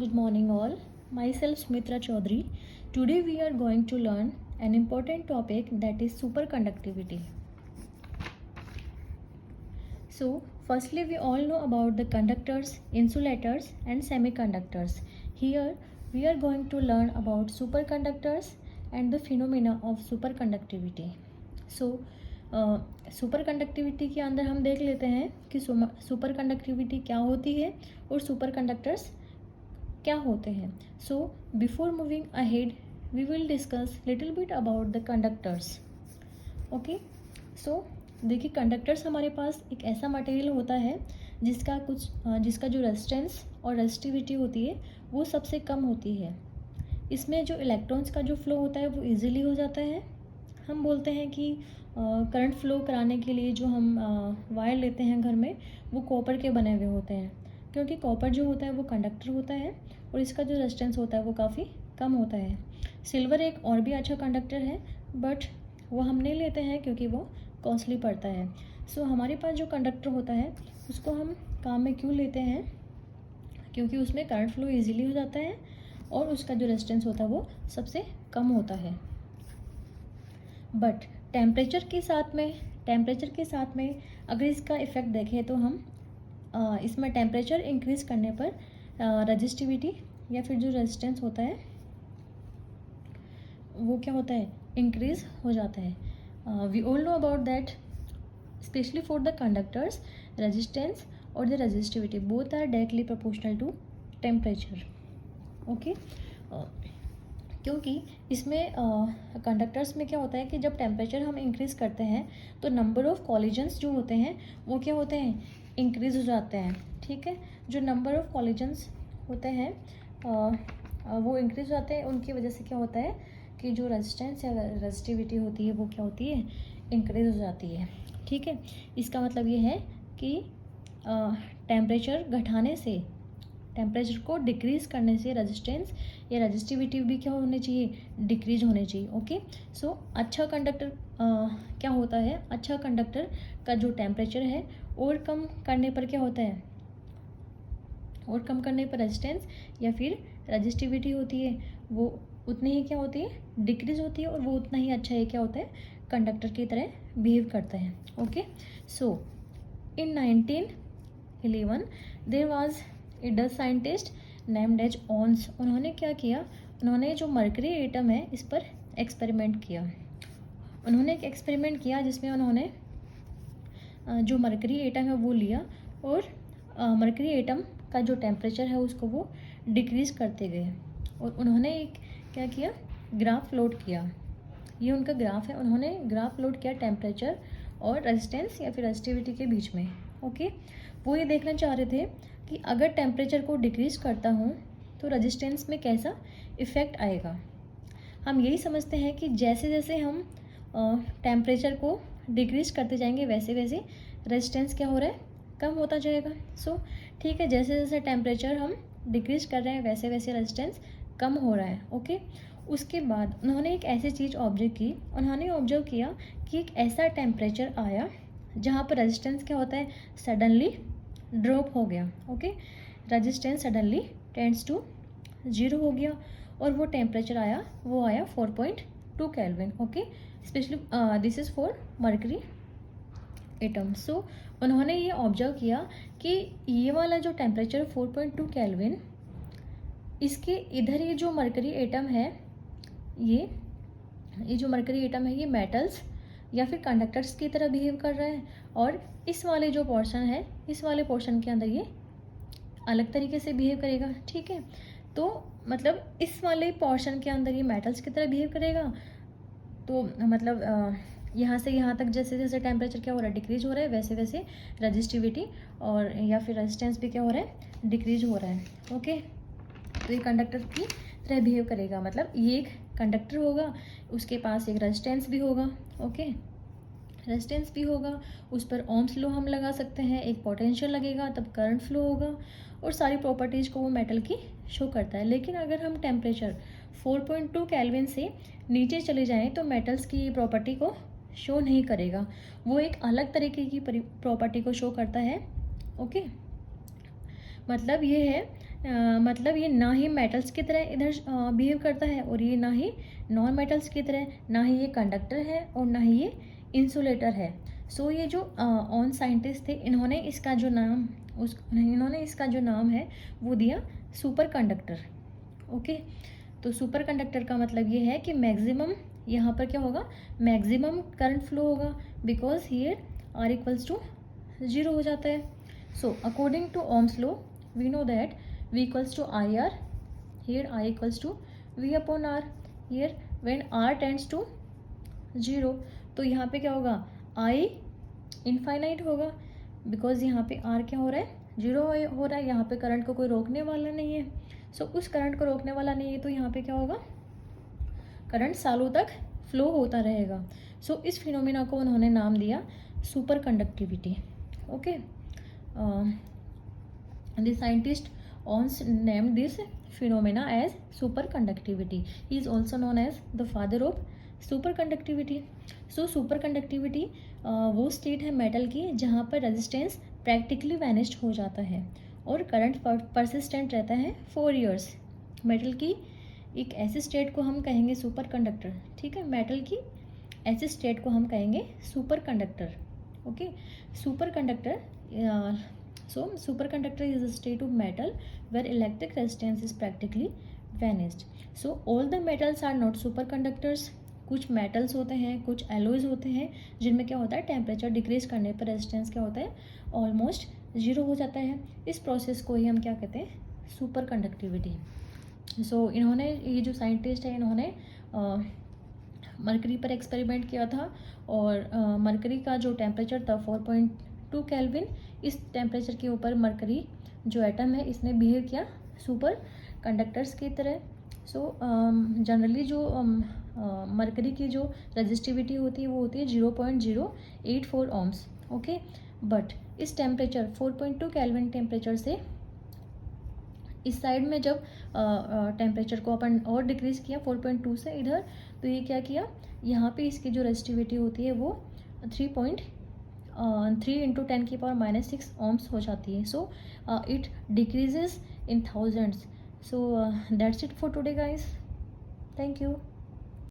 Good morning all. Myself Smitra Chaudhary. Today we are going to learn an important topic that is superconductivity. So firstly we all know about the conductors, insulators and semiconductors. Here we are going to learn about superconductors and the phenomena of superconductivity. So superconductivity के अंदर हम देख लेते हैं कि superconductivity क्या होती है और सुपरकंडक्टर्स क्या होते हैं. So before moving ahead we will discuss little bit about the conductors. Okay, so देखिए कंडक्टर्स हमारे पास एक ऐसा मटेरियल होता है जिसका जो रेजिस्टेंस और रेजिस्टिविटी होती है वो सबसे कम होती है. इसमें जो इलेक्ट्रॉन्स का जो फ्लो होता है वो इजीली हो जाता है. हम बोलते हैं कि करंट फ्लो कराने के लिए जो हम वायर लेते हैं घर में वो कॉपर के बने हुए होते हैं, क्योंकि कॉपर जो होता है वो कंडक्टर होता है और इसका जो रेजिस्टेंस होता है वो काफ़ी कम होता है. सिल्वर एक और भी अच्छा कंडक्टर है बट वो हम नहीं लेते हैं क्योंकि वो कॉस्टली पड़ता है. सो हमारे पास जो कंडक्टर होता है उसको हम काम में क्यों लेते हैं, क्योंकि उसमें करंट फ्लो इजीली हो जाता है और उसका जो रेजिस्टेंस होता है वो सबसे कम होता है. बट टेम्परेचर के साथ में अगर इसका इफ़ेक्ट देखें तो हम इसमें टेम्परेचर इंक्रीज़ करने पर रेजिस्टिविटी या फिर जो रेजिस्टेंस होता है वो क्या होता है, इंक्रीज़ हो जाता है. We all know about that specially for the conductors resistance और the resistivity both are directly proportional to temperature. Okay, क्योंकि इसमें कंडक्टर्स में क्या होता है कि जब टेम्परेचर हम इंक्रीज़ करते हैं तो नंबर ऑफ़ कॉलिजन्स जो होते हैं वो क्या होते हैं, इंक्रीज़ हो जाते हैं. ठीक है, जो नंबर ऑफ़ कॉलिजन्स होते हैं वो इंक्रीज़ हो जाते हैं. उनकी वजह से क्या होता है कि जो रेजिस्टेंस या रेजिस्टिविटी होती है वो क्या होती है, इंक्रीज़ हो जाती है. ठीक है, इसका मतलब ये है कि टेम्परेचर को डिक्रीज़ करने से रेजिस्टेंस या रेजिस्टिविटी भी क्या होनी चाहिए, डिक्रीज होनी चाहिए. ओके, सो अच्छा कंडक्टर क्या होता है, अच्छा कंडक्टर का जो टेम्परेचर है और कम करने पर क्या होता है, और कम करने पर रेजिस्टेंस या फिर रेजिस्टिविटी होती है वो उतनी ही क्या होती है, डिक्रीज होती है और वो उतना ही अच्छा है क्या होता है, कंडक्टर की तरह बिहेव करता है. Okay, so in 1911 there was a Dutch scientist named as Onnes. उन्होंने क्या किया, उन्होंने जो मरकरी एटम है इस पर एक्सपेरिमेंट किया. उन्होंने एक एक्सपेरिमेंट किया जिसमें उन्होंने जो मरकरी एटम है वो लिया और मरकरी एटम का जो टेम्परेचर है उसको वो डिक्रीज़ करते गए और उन्होंने एक क्या किया, ग्राफ प्लॉट किया. ये उनका ग्राफ है. उन्होंने ग्राफ प्लॉट किया टेम्परेचर और रेजिस्टेंस या फिर रेजिस्टिविटी के बीच में. ओके, वो ये देखना चाह रहे थे कि अगर टेम्परेचर को डिक्रीज़ करता हूँ तो रेजिस्टेंस में कैसा इफ़ेक्ट आएगा. हम यही समझते हैं कि जैसे जैसे हम टेम्परेचर को डिक्रीज़ करते जाएंगे वैसे वैसे रेजिस्टेंस क्या हो रहा है, कम होता जाएगा. सो ठीक है, जैसे जैसे टेम्परेचर हम डिक्रीज़ कर रहे हैं वैसे वैसे रेजिस्टेंस कम हो रहा है. ओके, उसके बाद उन्होंने एक ऐसी चीज़ ऑब्जर्व की. उन्होंने ऑब्जर्व किया कि एक ऐसा टेम्परेचर आया जहाँ पर रेजिस्टेंस क्या होता है, सडनली ड्रॉप हो गया. Okay, resistance suddenly tends to 0 हो गया और वो टेम्परेचर आया 4.2 kelvin. Okay, specially this is for mercury atom. So उन्होंने ये ऑब्जर्व किया कि ये वाला जो टेम्परेचर 4.2 केल्विन, इसके इधर ये जो मरकरी एटम है ये जो मरकरी एटम है ये मेटल्स या फिर कंडक्टर्स की तरह बिहेव कर रहा है और इस वाले जो पोर्शन है इस वाले पोर्शन के अंदर ये अलग तरीके से बिहेव करेगा. ठीक है, तो मतलब इस वाले पोर्शन के अंदर ये मेटल्स की तरह बिहेव करेगा. तो मतलब यहाँ से यहाँ तक जैसे जैसे टेम्परेचर क्या हो रहा है, डिक्रीज हो रहा है, वैसे वैसे रेजिस्टिविटी और या फिर रेजिस्टेंस भी क्या हो रहा है, डिक्रीज हो रहा है. ओके, तो ये कंडक्टर की तरह बिहेव करेगा. मतलब ये एक कंडक्टर होगा, उसके पास एक रेजिस्टेंस भी होगा. ओके, रेजिस्टेंस भी होगा, उस पर ओम्स लॉ हम लगा सकते हैं, एक पोटेंशियल लगेगा तब करंट फ्लो होगा और सारी प्रॉपर्टीज़ को वो मेटल की शो करता है. लेकिन अगर हम टेम्परेचर 4.2 केल्विन से नीचे चले जाएं तो मेटल्स की ये प्रॉपर्टी को शो नहीं करेगा, वो एक अलग तरीके की प्रॉपर्टी को शो करता है. ओके, मतलब ये है मतलब ये ना ही मेटल्स की तरह इधर बिहेव करता है और ये ना ही नॉन मेटल्स की तरह, ना ही ये कंडक्टर है और ना ही ये इंसुलेटर है। सो ये जो ऑन साइंटिस्ट थे, इन्होंने इसका जो नाम है वो दिया सुपर कंडक्टर। ओके, तो सुपर कंडक्टर का मतलब ये है कि मैक्सिमम, यहाँ पर क्या होगा, मैक्सिमम करंट फ्लो होगा, because here R equals to 0 हो जाता है। So according to Ohm's law we know that V equals to IR, here I equals to V upon R, here when R tends to 0, तो यहाँ पे क्या होगा, I infinite होगा, because यहाँ पे R क्या हो रहा है, 0 हो रहा है, यहाँ पे करंट को कोई रोकने वाला नहीं है। सो उस करंट को रोकने वाला नहीं है, तो यहाँ पे क्या होगा, करंट सालों तक फ्लो होता रहेगा। सो इस फिनोमिना को उन्होंने नाम दिया super conductivity. Okay, the scientist Ons named this phenomena as superconductivity. He is also known as the father of superconductivity. So superconductivity वो स्टेट है मेटल की जहाँ पर रेजिस्टेंस प्रैक्टिकली वैनिश्ड हो जाता है और करंट परसिस्टेंट रहता है 4 years। मेटल की एक ऐसी स्टेट को हम कहेंगे सुपर कंडक्टर। ठीक है, मेटल की ऐसी स्टेट को हम कहेंगे super conductor. Okay, super conductor, so superconductor is a state of metal where electric resistance is practically vanished. So all the metals are not superconductors. कुछ metals होते हैं, कुछ alloys होते हैं जिनमें क्या होता है, टेम्परेचर डिक्रीज करने पर रेजिस्टेंस क्या होता है, ऑलमोस्ट 0 हो जाता है। इस प्रोसेस को ही हम क्या कहते हैं, सुपर कंडक्टिविटी। सो इन्होंने, ये जो साइंटिस्ट है, इन्होंने मरकरी पर एक्सपेरिमेंट किया था और मरकरी का जो टेम्परेचर था 4.2 केल्विन, इस टेम्परेचर के ऊपर मरकरी जो एटम है इसने बिहेव किया सुपर कंडक्टर्स की तरह। सो जनरली जो मरकरी की जो रजिस्टिविटी होती है वो होती है 0.084 ohms। ओके, बट इस टेम्परेचर 4.2 केल्विन टेम्परेचर से इस साइड में जब टेम्परेचर को अपन और डिक्रीज़ किया 4.2 से इधर, तो ये क्या किया, यहाँ पे इसकी जो रेजिस्टिविटी होती है वो 3 इंटू 10⁻⁻6 ohms हो जाती है। So it decreases in thousands. So that's it for today guys, thank you.